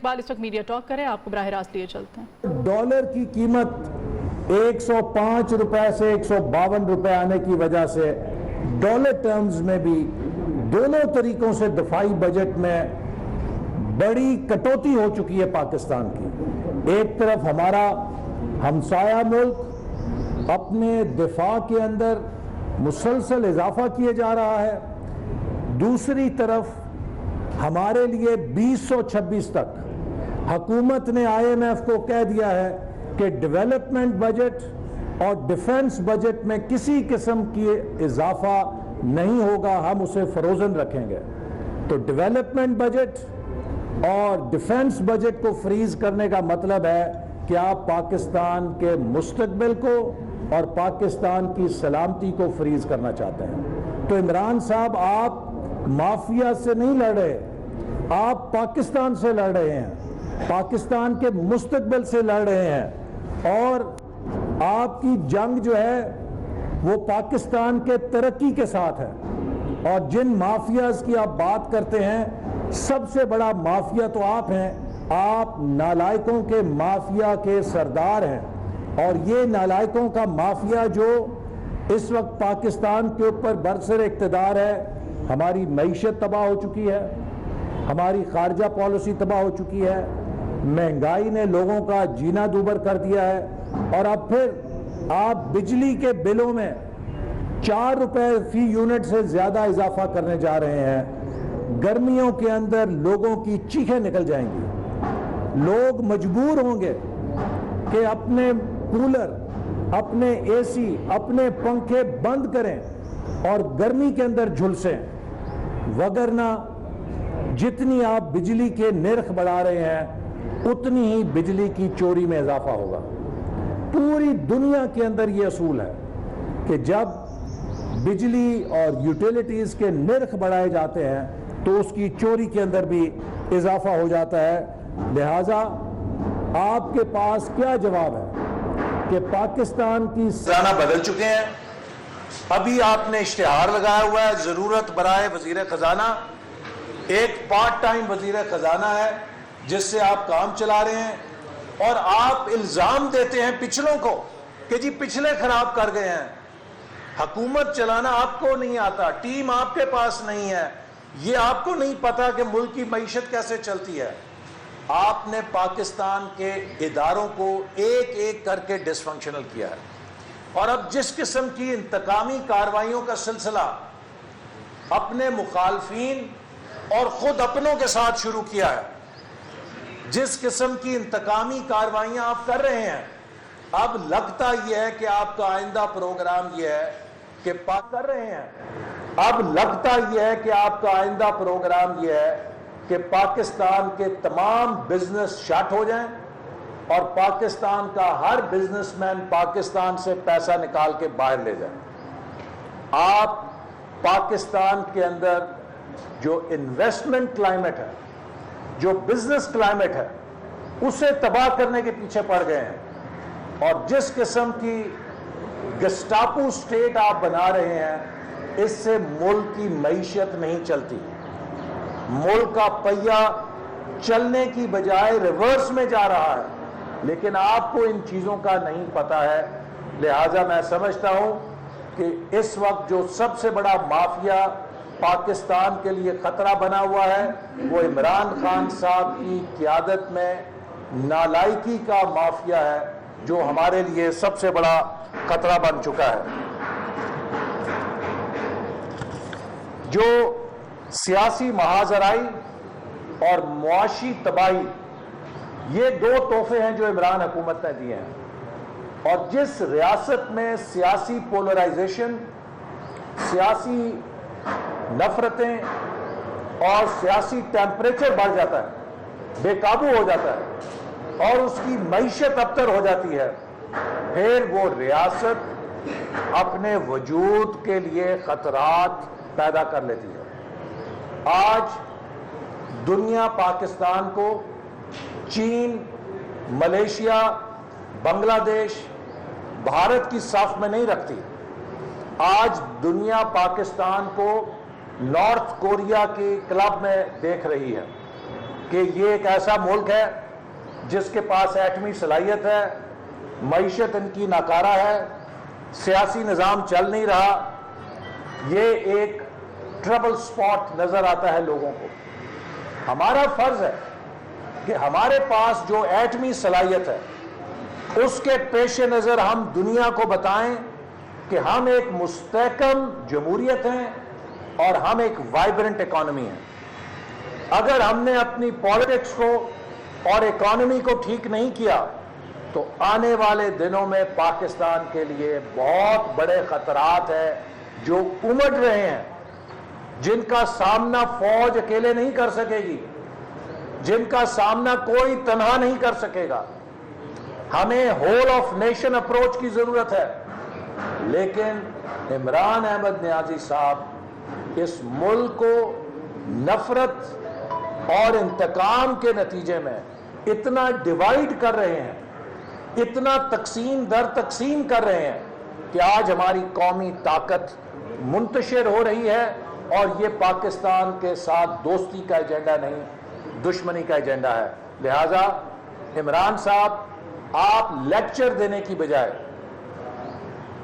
इकबाल इस वक्त media talk करें, आपको बराह रास्त लिए चलते हैं। डॉलर की कीमत 105 रुपए से 152 रुपए आने की वजह से डॉलर टर्म्स में भी दोनों तरीकों से दफाई बजट में बड़ी कटौती हो चुकी है पाकिस्तान की। एक तरफ हमारा हमसाया मुल्क अपने दिफा के अंदर मुसलसल इजाफा किए जा रहा है, दूसरी तरफ हमारे लिए 2026 तक हुकूमत ने IMF को कह दिया है कि डेवलपमेंट बजट और डिफेंस बजट में किसी किस्म की इजाफा नहीं होगा, हम उसे फ्रोजन रखेंगे। तो डेवलपमेंट बजट और डिफेंस बजट को फ्रीज करने का मतलब है कि आप पाकिस्तान के मुस्तकबिल को और पाकिस्तान की सलामती को फ्रीज करना चाहते हैं। तो इमरान साहब, आप माफिया से नहीं लड़ रहे, आप पाकिस्तान से लड़ रहे हैं, पाकिस्तान के मुस्तकबिल से लड़ रहे हैं, और आपकी जंग जो है वो पाकिस्तान के तरक्की के साथ है। और जिन माफियाज की आप बात करते हैं, सबसे बड़ा माफिया तो आप हैं, आप नालायकों के माफिया के सरदार हैं। और ये नालायकों का माफिया जो इस वक्त पाकिस्तान के ऊपर बरसर इक़्तिदार है, हमारी मईशत तबाह हो चुकी है, हमारी खारजा पॉलिसी तबाह हो चुकी है, महंगाई ने लोगों का जीना दूभर कर दिया है, और अब फिर आप बिजली के बिलों में 4 रुपए फी यूनिट से ज्यादा इजाफा करने जा रहे हैं। गर्मियों के अंदर लोगों की चीखें निकल जाएंगी, लोग मजबूर होंगे कि अपने कूलर, अपने AC, अपने पंखे बंद करें और गर्मी के झुलसें झुलसें, वगरना जितनी आप बिजली के निर्ख बढ़ा रहे हैं उतनी ही बिजली की चोरी में इजाफा होगा। पूरी दुनिया के अंदर ये असूल है कि जब बिजली और यूटिलिटीज के निर्ख बढ़ाए जाते हैं तो उसकी चोरी के अंदर भी इजाफा हो जाता है। लिहाजा आपके पास क्या जवाब है कि पाकिस्तान की खजाना बदल चुके हैं। अभी आपने इश्तिहार लगाया हुआ है, जरूरत बराए वजीर खजाना, एक पार्ट टाइम वजीर खजाना है जिससे आप काम चला रहे हैं, और आप इल्जाम देते हैं पिछलों को कि जी पिछले खराब कर गए हैं। हुकूमत चलाना आपको नहीं आता, टीम आपके पास नहीं है, ये आपको नहीं पता कि मुल्क की मईशत कैसे चलती है। आपने पाकिस्तान के इदारों को एक एक करके डिसफंक्शनल किया है, और अब जिस किस्म की इंतकामी कार्रवाइयों का सिलसिला अपने मुखालफीन और खुद अपनों के साथ शुरू किया है, जिस किस्म की इंतकामी कार्रवाइयां आप कर रहे हैं, अब लगता यह है कि आपका आइंदा प्रोग्राम यह है कि कर रहे हैं, अब लगता यह है कि आपका आइंदा प्रोग्राम यह है कि पाकिस्तान के तमाम बिजनेस शट हो जाएं और पाकिस्तान का हर बिजनेसमैन पाकिस्तान से पैसा निकाल के बाहर ले जाए। आप पाकिस्तान के अंदर जो इन्वेस्टमेंट क्लाइमेट है, जो बिजनेस क्लाइमेट है, उसे तबाह करने के पीछे पड़ गए हैं। और जिस किस्म की गस्टापू स्टेट आप बना रहे हैं, इससे मुल्क की मईशत नहीं चलती। मुल्क का पहिया चलने की बजाय रिवर्स में जा रहा है, लेकिन आपको इन चीजों का नहीं पता है। लिहाजा मैं समझता हूं कि इस वक्त जो सबसे बड़ा माफिया पाकिस्तान के लिए खतरा बना हुआ है वो इमरान खान साहब की क़यादत में नालायकी का माफिया है, जो हमारे लिए सबसे बड़ा खतरा बन चुका है। जो सियासी महाजराई और मुआशी तबाही, ये दो तोहफे हैं जो इमरान हुकूमत ने दिए हैं। और जिस रियासत में सियासी पोलराइजेशन, सियासी नफरतें और सियासी टेम्परेचर बढ़ जाता है, बेकाबू हो जाता है और उसकी मईशत अबतर हो जाती है, फिर वो रियासत अपने वजूद के लिए खतरात पैदा कर लेती है। आज दुनिया पाकिस्तान को चीन, मलेशिया, बांग्लादेश, भारत की साफ में नहीं रखती। आज दुनिया पाकिस्तान को नॉर्थ कोरिया के क्लब में देख रही है। کہ یہ ایک ایسا ملک ہے جس کے پاس ایٹمی صلاحیت ہے، معیشت ان کی ناکارہ ہے، سیاسی نظام چل نہیں رہا. یہ ایک ٹربل سپاٹ نظر آتا ہے لوگوں کو. ہمارا فرض ہے کہ ہمارے پاس جو ایٹمی صلاحیت ہے اس کے پیش نظر ہم دنیا کو بتائیں کہ ہم ایک مستحکم جمہوریت ہیں اور ہم ایک وائبرنٹ اکانومی ہیں. اگر ہم نے اپنی پالیٹکس کو اور اکانومی کو ٹھیک نہیں کیا تو آنے والے دنوں میں پاکستان کے لیے بہت بڑے خطرات ہیں جو امڑ رہے ہیں، جن کا سامنا فوج اکیلے نہیں کر سکے گی، جن کا سامنا کوئی تنہا نہیں کر سکے گا. ہمیں ہول آف نیشن اپروچ کی ضرورت ہے، لیکن عمران احمد نیازی صاحب اس ملک کو نفرت اور انتقام کے نتیجے میں اتنا ڈیوائیڈ کر رہے ہیں، اتنا تقسیم در تقسیم کر رہے ہیں کہ آج ہماری قومی طاقت منتشر ہو رہی ہے. اور یہ پاکستان کے ساتھ دوستی کا ایجنڈا نہیں، دشمنی کا ایجنڈا ہے. لہذا عمران صاحب، آپ لیکچر دینے کی بجائے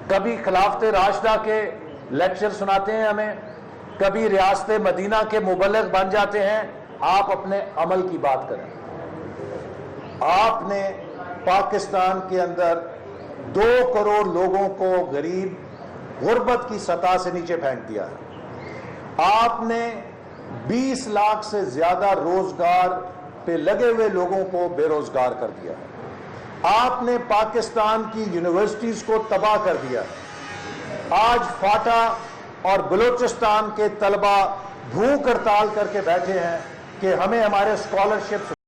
کبھی خلافت راشدہ کے لیکچر سناتے ہیں ہمیں، کبھی ریاست مدینہ کے مبلغ بن جاتے ہیں. آپ اپنے عمل کی بات کریں. آپ نے پاکستان کے اندر 2 کروڑ لوگوں کو غریب غربت کی سطح سے نیچے پھینک دیا ہے. آپ نے 20 لاکھ سے زیادہ روزگار پہ لگے ہوئے لوگوں کو بے روزگار کر دیا ہے. آپ نے پاکستان کی یونیورسٹیز کو تباہ کر دیا. آج فاٹا اور بلوچستان کے طلبہ بھوک ہڑتال کر کے بیٹھے ہیں کہ ہمیں ہمارے اسکالرشپس